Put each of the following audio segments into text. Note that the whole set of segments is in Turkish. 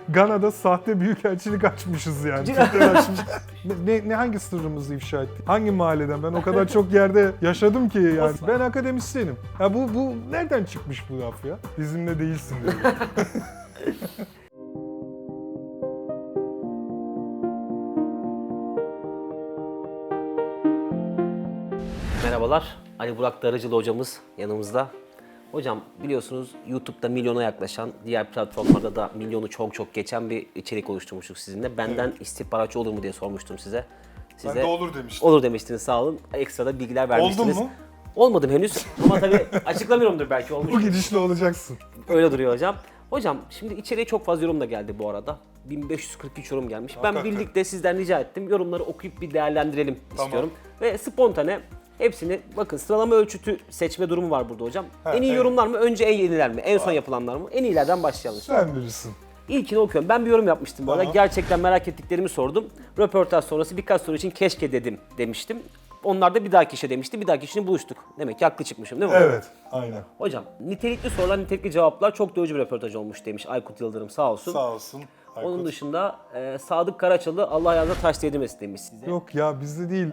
Gana'da sahte büyükelçilik açmışız yani. Türkler açmış. Ne hangi sırrımızı ifşa ettik? Hangi mahalleden? Ben o kadar çok yerde yaşadım ki yani. Ben akademisyenim. Ya bu nereden çıkmış bu laf ya? Bizimle değilsin diyor. Merhabalar, Ali Burak Darıcılı hocamız yanımızda. Hocam biliyorsunuz YouTube'da milyona yaklaşan, diğer platformlarda da milyonu çok geçen bir içerik oluşturmuştuk sizinle. Benden istihbaratçı olur mu diye sormuştum size. Ben de olur demiştim. Olur demiştiniz, sağ olun. Ekstra da bilgiler vermiştiniz. Oldun mu? Olmadım henüz ama tabii açıklamıyorumdur, belki olmuş. Bu gidişle olacaksın. Öyle duruyor hocam. Hocam şimdi içeriye çok fazla yorum da geldi bu arada. 1543 yorum gelmiş. Ben Hakikaten. birlikte sizden rica ettim. Yorumları okuyup bir değerlendirelim istiyorum. Ve spontane hepsini, bakın sıralama ölçütü seçme durumu var burada hocam. En iyi evet. yorumlar mı? Önce en yeniler mi? En son yapılanlar mı? En iyilerden başlayalım. Sen bilirsin. İlkini okuyorum. Ben bir yorum yapmıştım bu arada. Gerçekten merak ettiklerimi sordum. Röportaj sonrası birkaç soru için keşke demiştim. Onlar da bir dahaki işe demişti. Bir dahaki işini buluştuk. Demek ki haklı çıkmışım değil mi? Evet, aynen. Hocam nitelikli sorular, nitelikli cevaplar, çok doyurucu bir röportaj olmuş demiş Aykut Yıldırım, sağ olsun. Sağ olsun. Aykut. Onun dışında Sadık Karaçalı Allah ayağınıza taş değdirmesin demiş size. Yok ya, bizde değil.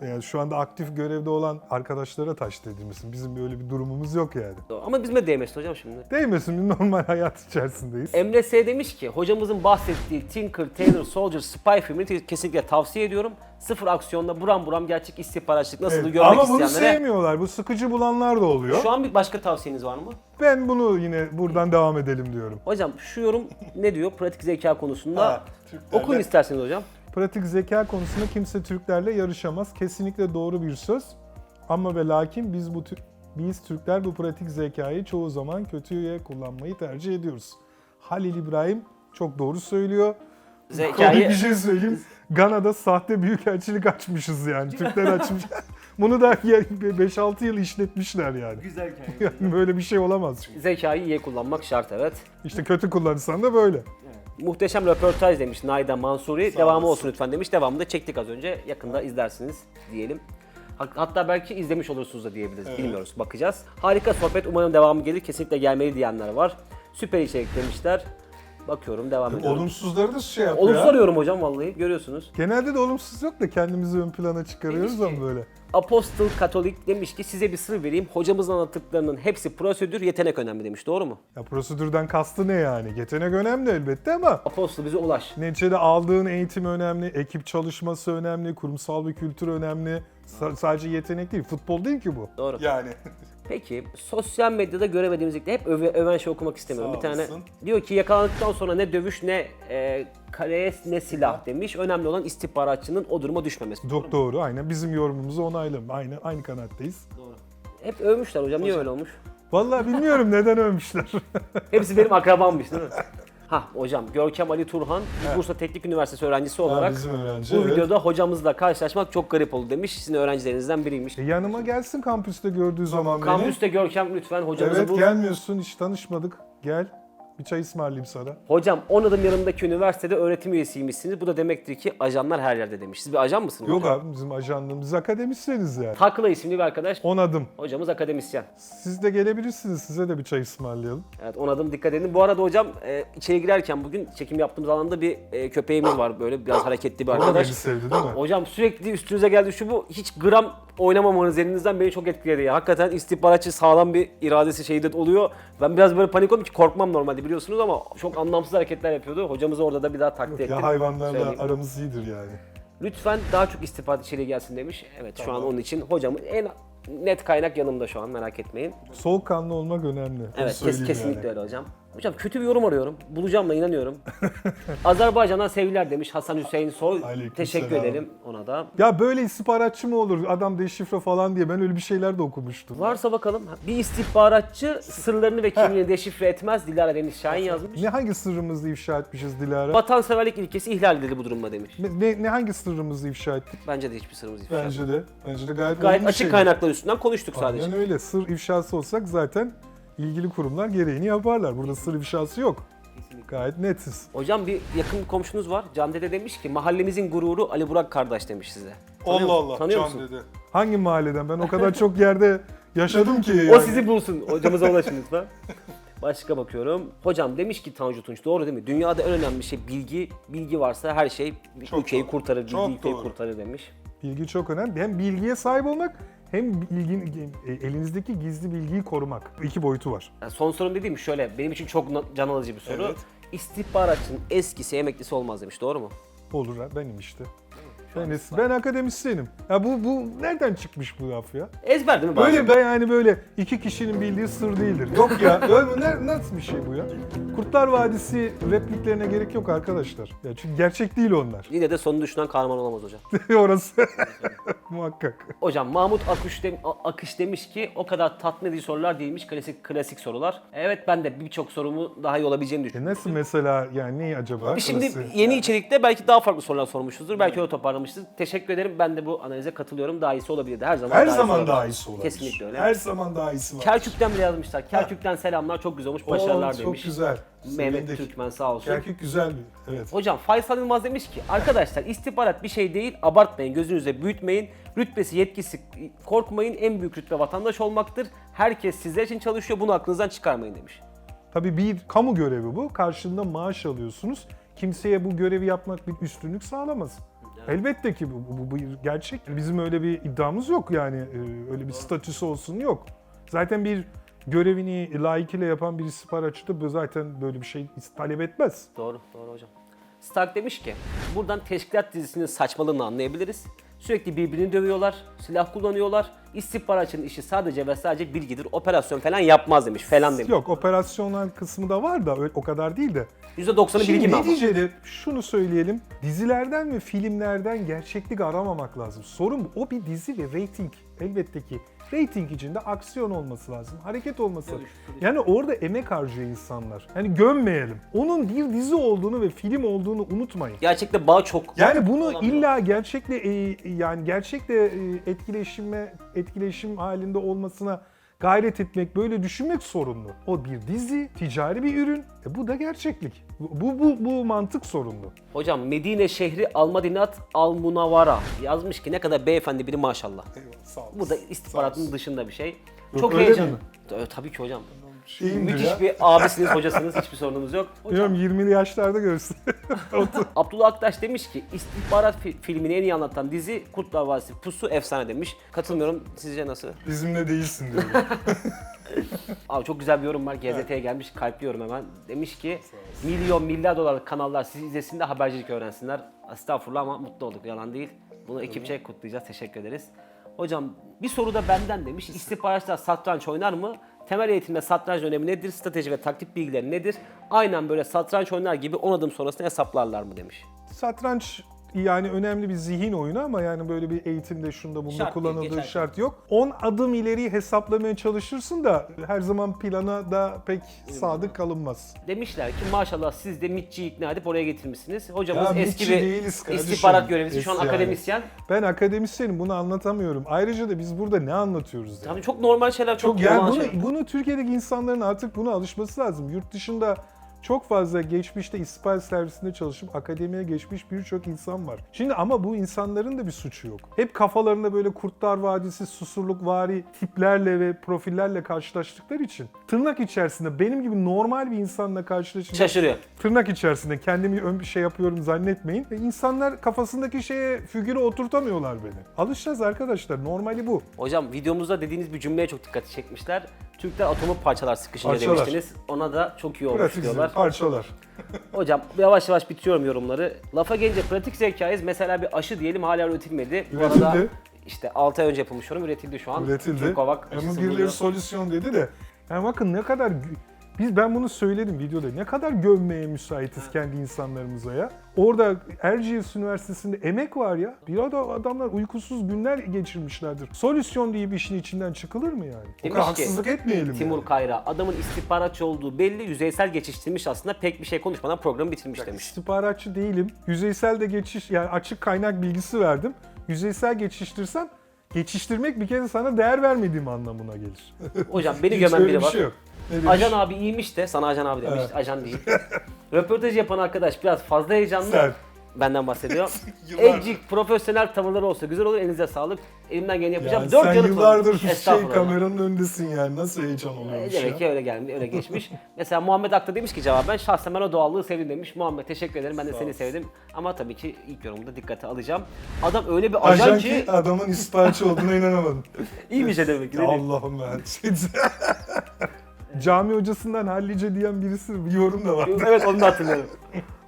Yani şu anda aktif görevde olan arkadaşlara taş değdirmesin. Bizim böyle bir durumumuz yok yani. Ama bizime değmesin hocam şimdi. Değmesin, bir normal hayat içerisindeyiz. Emre S. demiş ki hocamızın bahsettiği Tinker, Tailor, Soldier, Spy filmini kesinlikle tavsiye ediyorum. Sıfır aksiyonda buram buram gerçek istihbaratçılık nasıl Evet, görmek ama bunu isteyenlere. sevmiyorlar. Bu sıkıcı bulanlar da oluyor. Şu an bir başka tavsiyeniz var mı? Ben bunu yine buradan devam edelim diyorum. Hocam şu yorum ne diyor pratik zeka konusunda? Ha, Türklerle- Okuyun isterseniz hocam. Pratik zeka konusunda kimse Türklerle yarışamaz. Kesinlikle doğru bir söz. Ama ve lakin biz Türkler bu pratik zekayı çoğu zaman kötüye kullanmayı tercih ediyoruz. Halil İbrahim çok doğru söylüyor. Zekayı Bir şey söyleyeyim. Gana'da sahte büyükelçilik açmışız yani. Türkler açmış. Bunu da 5-6 yıl işletmişler yani. güzel Yani böyle bir şey olamaz. zekayı iyi kullanmak şart, evet. İşte kötü kullanırsan da böyle. Muhteşem röportaj demiş Nayda Mansuri. Devamı olsun lütfen demiş. Devamını da çektik az önce. Yakında izlersiniz diyelim. Hatta belki izlemiş olursunuz da diyebiliriz. Bilmiyoruz. Bakacağız. Harika sohbet. Umarım devamı gelir. Kesinlikle gelmeli diyenler var. Süper içerik demişler. Bakıyorum, devam ediyorum. Olumsuzları da şey yapıyor. Olumsuz arıyorum hocam, vallahi görüyorsunuz. Genelde de olumsuz yok da kendimizi ön plana çıkarıyoruz Demiş ki- ama böyle. Apostle Katolik demiş ki size bir sır vereyim. Hocamızın anlattıklarının hepsi prosedür, yetenek önemli demiş. Doğru mu? Ya prosedürden kastı ne yani? Yetenek önemli elbette ama Apostle bize ulaş. neticede aldığın eğitim önemli, ekip çalışması önemli, kurumsal bir kültür önemli. Sadece yetenek değil, futbol değil ki bu. Doğru. Yani. Peki sosyal medyada göremediğimizlikle hep öven şey okumak istemiyorum. Sağ Bir tane olasın. diyor ki yakalandıktan sonra ne dövüş ne kaleye ne silah demiş. Önemli olan istihbaratçının o duruma düşmemesi. Çok doğru, aynen. Bizim yorumumuzu onaylam. Aynı kanaattayız. Doğru. Hep övmüşler hocam. Niye öyle olmuş? Vallahi bilmiyorum neden övmüşler. Hepsi benim akrabammış değil mi? Ha hocam, Görkem Ali Turhan Bursa Teknik Üniversitesi öğrencisi olarak bizim öğrenci, bu evet. videoda hocamızla karşılaşmak çok garip oldu demiş. Sizin öğrencilerinizden biriymiş. Yanıma gelsin kampüste gördüğü zaman beni. Kampüste Görkem lütfen hocamızı Evet, bul. gelmiyorsun, hiç tanışmadık. Gel, bir çay ısmarlayayım sana. Hocam 10 adım yanındaki üniversitede öğretim üyesiymişsiniz. Bu da demektir ki ajanlar her yerde demiş. Siz bir ajan mısınız? Yok hocam? abi, bizim ajanlığımız, biz akademisyeniz yani. Takla isimli bir arkadaş. 10 adım. Hocamız akademisyen. Siz de gelebilirsiniz, size de bir çay ısmarlayalım. Evet, 10 adım dikkat edin. Bu arada hocam içeri girerken bugün çekim yaptığımız alanda bir köpeğimiz var, böyle biraz hareketli bir O da arkadaş. beni sevdi değil mi? Hocam sürekli üstünüze geldi şu bu, hiç gram oynamamanız elinizden beni çok etkiledi ya. Hakikaten istihbaratçı sağlam bir iradesi şeyde oluyor. Ben biraz böyle panik oldum ki, korkmam normalde biliyorsunuz ama çok anlamsız hareketler yapıyordu. Hocamızı orada da bir daha takdir ettim. Ya hayvanlarla Söyleyeyim. aramız iyidir yani. Lütfen daha çok istihbarat içeriği gelsin demiş. Evet, şu an onun için hocamın en net kaynak yanımda şu an, merak etmeyin. Soğukkanlı olmak önemli. Onu Evet, söyleyeyim kesinlikle yani. öyle hocam. Hocam kötü bir yorum arıyorum. Bulacağım da inanıyorum. Azerbaycan'dan sevgiler demiş Hasan Hüseyin Soy. Aleyküm Teşekkür selam. edelim ona da. Ya böyle istihbaratçı mı olur? Adam deşifre falan diye ben öyle bir şeyler de okumuştum. Varsa bakalım. Bir istihbaratçı sırlarını ve kimliğini deşifre etmez. Dilara Deniz Şahin yazmış. Ne hangi sırrımızı ifşa etmişiz Dilara? Vatanseverlik ilkesi ihlal edildi bu durumda demiş. Ne hangi sırrımızı ifşa ettik? Bence de hiçbir sırrımız ifşa etmedi. Bence de gayet Gayet olumlu açık şeyler. kaynaklar üstünden konuştuk sadece. Aynen öyle. Sır ifşası olsak zaten ilgili kurumlar gereğini yaparlar. Burada sır ifşası yok. Gayet netiz. Hocam bir yakın bir komşunuz var. Can Dede demiş ki mahallemizin gururu Ali Burak kardeş demiş size. Tanıyor musun? Dedi. Hangi mahalleden? Ben o kadar çok yerde yaşadım ki. O sizi bulsun. Hocamıza ulaşın lütfen. Başka bakıyorum. Hocam demiş ki Tanju Tunç, doğru değil mi? Dünyada en önemli şey bilgi. Bilgi varsa her şey ülkeyi doğru. kurtarır, Çok bilgi ülkeyi doğru. kurtarır demiş. Bilgi çok önemli. Hem bilgiye sahip olmak hem elinizdeki gizli bilgiyi korumak. İki boyutu var. Yani son sorum dediğim şöyle, benim için çok can alıcı bir soru. Evet. İstihbaratçının eskisi emeklisi olmaz demiş, doğru mu? Olur ha, benim işte. Ben akademisyenim. Ya bu nereden çıkmış bu laf ya? Ezber değil mi bazen? Böyle yani böyle iki kişinin bildiği sır değildir. Yok ya. Nasıl bir şey bu ya? Kurtlar Vadisi repliklerine gerek yok arkadaşlar. Ya çünkü gerçek değil onlar. Yine de sonunu düşünen kahraman olamaz hocam. Orası muhakkak. Hocam Mahmut Akış demiş ki o kadar tatmin edici sorular değilmiş, klasik sorular. Evet, ben de birçok sorumu daha iyi olabileceğini düşünüyorum. Nasıl mesela, yani ne acaba? Şimdi Orası. yeni içerikte belki daha farklı sorular sormuşuzdur. Belki öyle toparlamıştır. Teşekkür ederim. Ben de bu analize katılıyorum. Daha iyisi olabilirdi. Her zaman Her daha zaman iyisi daha olabilir. iyisi olabilir. Kesinlikle öyle. Her zaman daha iyisi var. Kerkük'ten bile yazmışlar. Kerkük'ten selamlar. Çok güzel olmuş. Başarılar demiş. Çok güzel. Mehmet Sevindik. Türkmen sağ olsun. Kerkük güzel bir. Evet. Hocam Faysal Yılmaz demiş ki arkadaşlar istihbarat bir şey değil, abartmayın, gözünüzde büyütmeyin. Rütbesi, yetkisi korkmayın, en büyük rütbe vatandaş olmaktır. Herkes sizler için çalışıyor, bunu aklınızdan çıkarmayın demiş. Tabii bir kamu görevi bu. Karşılığında maaş alıyorsunuz. Kimseye bu görevi yapmak bir üstünlük sağlamaz. Elbette ki bu bir gerçek. Bizim öyle bir iddiamız yok yani. Öyle bir statüsü olsun yok. Zaten bir görevini layıkıyla yapan bir istihbaratçı da zaten böyle bir şey talep etmez. Doğru hocam. Stark demiş ki buradan Teşkilat dizisinin saçmalığını anlayabiliriz. Sürekli birbirini dövüyorlar, silah kullanıyorlar. İstihbaratçının işi sadece ve sadece bilgidir, operasyon falan yapmaz demiş. Falan demiş. Yok, operasyonel kısmı da var da o kadar değil de. %90'ı bilgi Şimdi mi ama? neticede şunu söyleyelim. Dizilerden ve filmlerden gerçeklik aramamak lazım. Sorun bu. O bir dizi ve reyting. Elbette ki reyting içinde aksiyon olması lazım. Hareket olması lazım. Yani orada emek harcıyor insanlar. Yani gömmeyelim. Onun bir dizi olduğunu ve film olduğunu unutmayın. Gerçekte bağ çok. Yani bunu Olamıyor. illa gerçekle etkileşim halinde olmasına gayret etmek, böyle düşünmek sorunlu. O bir dizi, ticari bir ürün. Bu da gerçeklik. Bu mantık sorunlu. Hocam Medine şehri Almadinat Al-Munavvara yazmış ki ne kadar beyefendi biri maşallah. Sağ olun. Bu da istihbaratın dışında bir şey. Yok, Çok öyle heyecanlı. mi? Tabii ki hocam. Şeyimdir Müthiş ya. bir abisiniz, hocasınız, hiçbir sorunumuz yok. Bilmiyorum, 20'li yaşlarda görsün. Abdullah Aktaş demiş ki istihbarat filmini en iyi anlatan dizi Kurtlar Vadisi Pusu efsane demiş. Katılmıyorum. Sizce nasıl? Bizimle değilsin diyorum. Abi çok güzel bir yorum var. GZT'ye gelmiş. Kalpliyorum hemen. Demiş ki milyar dolarlık kanallar sizi izlesin de habercilik öğrensinler. Estağfurullah ama mutlu olduk. Yalan değil. Bunu ekipçe kutlayacağız. Teşekkür ederiz. Hocam bir soru da benden demiş. İstihbaratçılar satranç oynar mı? Temel eğitimde satranç önemi nedir? Strateji ve taktik bilgileri nedir? Aynen böyle satranç oynar gibi 10 adım sonrasını hesaplarlar mı demiş. Satranç yani önemli bir zihin oyunu ama yani böyle bir eğitimde şunda bunda Şart değil, kullanıldığı geçerli. şart yok. 10 adım ileriyi hesaplamaya çalışırsın da her zaman plana da pek sadık kalınmaz. Demişler ki maşallah siz de MİT'ciyi ikna edip oraya getirmişsiniz. Hocamız Ya eski MİT'çi bir değiliz kardeşim. istihbarat görevlisi, şu an Yani. akademisyen. Ben akademisyenim, bunu anlatamıyorum. Ayrıca da biz burada ne anlatıyoruz yani? Tabii çok normal şeyler, çok Yani normal şeyler. bunu Türkiye'deki insanların artık buna alışması lazım. Yurt dışında çok fazla geçmişte istihbarat servisinde çalışıp akademiye geçmiş birçok insan var. Şimdi ama bu insanların da bir suçu yok. Hep kafalarında böyle Kurtlar Vadisi, Susurlukvari tiplerle ve profillerle karşılaştıkları için tırnak içerisinde benim gibi normal bir insanla karşılaşınca Şaşırıyor. tırnak içerisinde kendimi ön bir şey yapıyorum zannetmeyin. İnsanlar kafasındaki şeye, figüre oturtamıyorlar beni. Alışacağız arkadaşlar. Normali bu. Hocam videomuzda dediğiniz bir cümleye çok dikkat çekmişler. Türkler atomu parçalar sıkışınca Parçalar. demiştiniz. Ona da çok iyi olmuş Pratik diyorlar. parçalar. Hocam yavaş yavaş bitiriyorum yorumları. Lafa gelince pratik zekayız. Mesela bir aşı diyelim hala üretilmedi. Bu Üretildi. arada işte 6 ay önce yapılmış yorum üretildi şu an. Üretildi. Türkovak Ama aşısı birileri bulunuyor. solüsyon dedi de. Yani bakın ne kadar ben bunu söyledim videoda. Ne kadar gömmeye müsaitiz kendi insanlarımıza ya. Orada Erciyes Üniversitesi'nde emek var ya. Bir adamlar uykusuz günler geçirmişlerdir. Solüsyon deyip işin içinden çıkılır mı yani? O Demiş kadar ki, haksızlık etmeyelim Timur yani. Kayra adamın istihbaratçı olduğu belli, yüzeysel geçiştirmiş aslında, pek bir şey konuşmadan programı bitirmiş demiş. İstihbaratçı değilim. Yüzeysel de yani açık kaynak bilgisi verdim. Yüzeysel geçiştirsem geçiştirmek bir kere sana değer vermediğim anlamına gelir. Hocam beni Hiç gömen öyle biri bir var. şey yok. Ne demiş? Ajan abi iyiymiş de sana ajan abi demiş. Evet. Ajan değil. Röportaj yapan arkadaş biraz fazla heyecanlı. Sen. benden bahsediyor. Yıllardır. Edcik profesyonel tavırları olsa güzel olur. Elinize sağlık. Elimden geleni yapacağım. Yani 4 sen yanıt var. yıllardır Estağfurullah. kameranın önündesin yani. Nasıl heyecan oluyormuş Demek ya. ki öyle geldi, öyle geçmiş. Mesela Muhammed Akta demiş ki cevaben şahsen ben o doğallığı sevdim demiş. Muhammed teşekkür ederim ben de seni sevdim. Ama tabii ki ilk yorumda dikkate alacağım. Adam öyle bir ajan Ajan ki ki adamın ispaççı olduğuna inanamadım. iyi bir şey demek ki. ne diyeyim? Allah'ım ben. Cami hocasından hallice diyen birisi bir yorum da var. Evet onu da hatırlıyorum.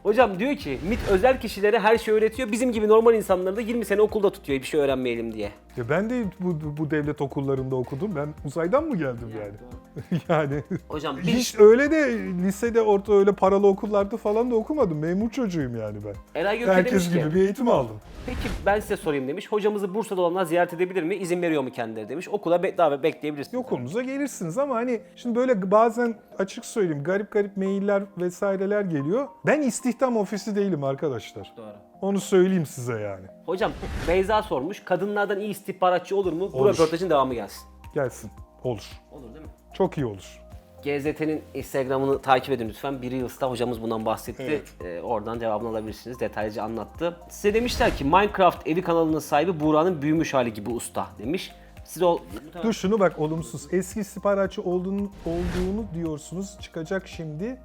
Hocam diyor ki MİT özel kişilere her şeyi öğretiyor. Bizim gibi normal insanları da 20 sene okulda tutuyor bir şey öğrenmeyelim diye. Ya ben de bu devlet okullarında okudum. Ben uzaydan mı geldim yani? Yani Hocam hiç öyle de lisede, orta öyle paralı okullarda falan da okumadım. Memur çocuğuyum yani ben. Eray Gökçe demiş Herkes ki, gibi bir eğitim aldım. peki ben size sorayım demiş. Hocamızı Bursa'da olanlar ziyaret edebilir mi? İzin veriyor mu kendileri demiş. Okula davet bekleyebilirsiniz. Okulumuza gelirsiniz ama hani şimdi böyle bazen açık söyleyeyim garip mailler vesaireler geliyor. Ben istihdam ofisi değilim arkadaşlar. Doğru. Onu söyleyeyim size yani. Hocam Beyza sormuş. Kadınlardan iyi istihbaratçı olur mu? Bu Olur. röportajın devamı gelsin. Gelsin. Olur. Olur değil mi? Çok iyi olur. GZT'nin Instagram'ını takip edin lütfen. Bir Reels'ta hocamız bundan bahsetti. Oradan cevabını alabilirsiniz. Detaylıca anlattı. Size demişler ki Minecraft evi kanalının sahibi Buğra'nın büyümüş hali gibi usta demiş. Siz o... Dur şunu bak olumsuz. Eski istihbaratçı olduğunu diyorsunuz. Çıkacak şimdi.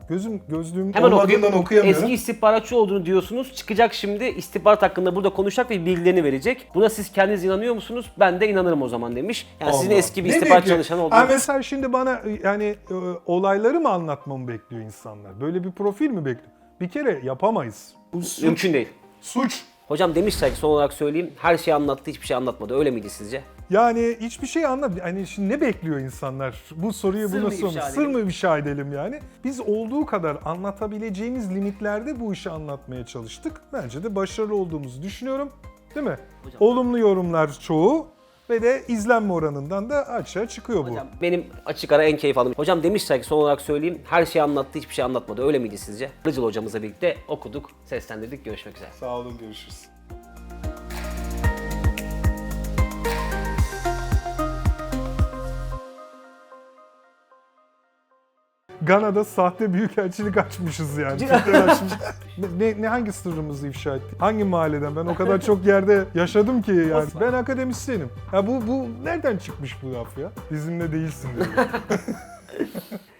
Gözlüğüm Hemen olmadığından okuyayım. okuyamıyorum. Eski istihbaratçı olduğunu diyorsunuz. Çıkacak şimdi istihbarat hakkında burada konuşacak ve bilgilerini verecek. Buna siz kendiniz inanıyor musunuz? Ben de inanırım o zaman demiş. Yani sizin Allah. eski bir Ne istihbarat bekliyor? çalışanı Ha olduğunu... mesela şimdi bana yani olayları mı anlatmamı bekliyor insanlar? Böyle bir profil mi bekliyor? Bir kere yapamayız. Bu suç. Mümkün değil. Suç. Hocam demişler ki son olarak söyleyeyim. Her şeyi anlattı, hiçbir şey anlatmadı. Öyle miydi sizce? Yani hiçbir şey anlat. Yani şimdi ne bekliyor insanlar? Bu soruyu Sır buna mı ifşa sormuş. edelim? Sır mı ifşa edelim yani? Biz olduğu kadar anlatabileceğimiz limitlerde bu işi anlatmaya çalıştık. Bence de başarılı olduğumuzu düşünüyorum. Değil mi? Hocam. Olumlu yorumlar çoğu ve de izlenme oranından da açığa çıkıyor bu. Hocam benim açık ara en keyif aldığım. Hocam demişler ki son olarak söyleyeyim. Her şeyi anlattı, hiçbir şey anlatmadı. Öyle miydi sizce? Rıcıl hocamızla birlikte okuduk, seslendirdik. Görüşmek üzere. Sağ olun, görüşürüz. Gana'da sahte büyükelçilik açmışız yani. Türkler açmış. Ne hangi sırrımızı ifşa ettik? Hangi mahalleden? Ben o kadar çok yerde yaşadım ki yani. Ben akademisyenim. Ya bu nereden çıkmış bu laf ya? Bizimle değilsin diyor.